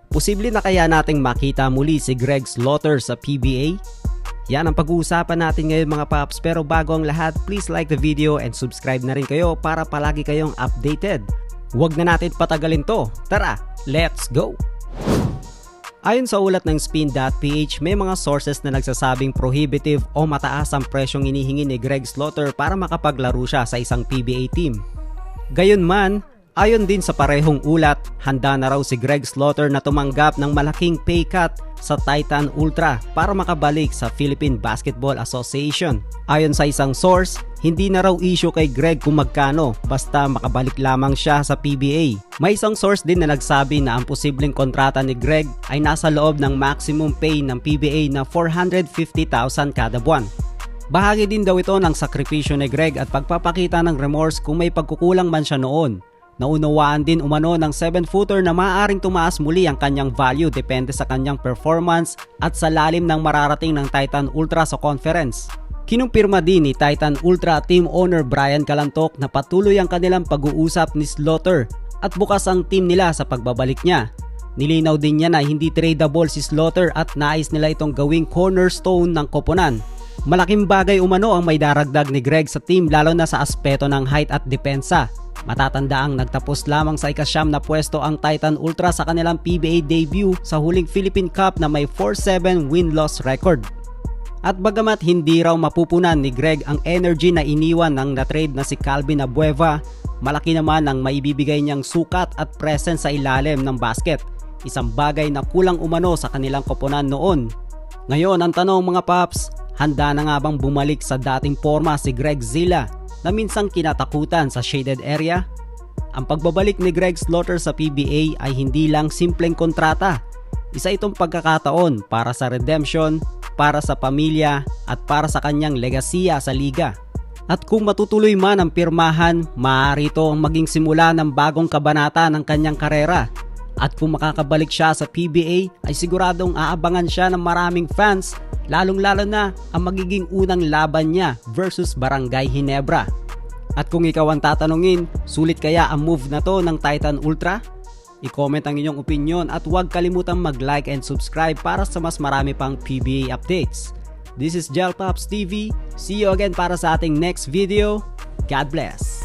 Posible na kaya nating makita muli si Greg Slaughter sa PBA? Yan ang pag-uusapan natin ngayon mga paps, pero bago ang lahat, please like the video and subscribe na rin kayo para palagi kayong updated. Huwag na natin patagalin to. Tara, let's go! Ayon sa ulat ng Spin.ph, may mga sources na nagsasabing prohibitive o mataas ang presyong inihingi ni Greg Slaughter para makapaglaro siya sa isang PBA team. Gayunman, ayon din sa parehong ulat, handa na raw si Greg Slaughter na tumanggap ng malaking pay cut sa Titan Ultra para makabalik sa Philippine Basketball Association. Ayon sa isang source, hindi na raw issue kay Greg kung magkano basta makabalik lamang siya sa PBA. May isang source din na nagsabi na ang posibleng kontrata ni Greg ay nasa loob ng maximum pay ng PBA na 450,000 kada buwan. Bahagi din daw ito ng sakripisyo ni Greg at pagpapakita ng remorse kung may pagkukulang man siya noon. Naunawaan din umano ng 7-footer na maaaring tumaas muli ang kanyang value depende sa kanyang performance at sa lalim ng mararating ng Titan Ultra sa conference. Kinumpirma din ni Titan Ultra team owner Brian Calantoc na patuloy ang kanilang pag-uusap ni Slaughter at bukas ang team nila sa pagbabalik niya. Nilinaw din niya na hindi tradable si Slaughter at nais nila itong gawing cornerstone ng koponan. Malaking bagay umano ang may daragdag ni Greg sa team lalo na sa aspeto ng height at depensa. Matatandaang nagtapos lamang sa ika-9 na pwesto ang Titan Ultra sa kanilang PBA debut sa huling Philippine Cup na may 4-7 win-loss record. At bagamat hindi raw mapupunan ni Greg ang energy na iniwan ng na-trade na si Calvin Abueva, malaki naman ang maibibigay niyang sukat at presence sa ilalim ng basket. Isang bagay na kulang umano sa kanilang koponan noon. Ngayon ang tanong mga paps, handa na nga bang bumalik sa dating forma si Greg Zilla na minsang kinatakutan sa shaded area? Ang pagbabalik ni Greg Slaughter sa PBA ay hindi lang simpleng kontrata. Isa itong pagkakataon para sa redemption, para sa pamilya at para sa kanyang legasiya sa liga. At kung matutuloy man ang pirmahan, maaari ito ang maging simula ng bagong kabanata ng kanyang karera. At kung makakabalik siya sa PBA ay siguradong aabangan siya ng maraming fans, lalong-lalo na ang magiging unang laban niya versus Barangay Ginebra. At kung ikaw ang tatanungin, sulit kaya ang move na to ng Titan Ultra? I-comment ang inyong opinion at huwag kalimutang mag-like and subscribe para sa mas marami pang PBA updates. This is Gel Pops TV. See you again para sa ating next video. God bless!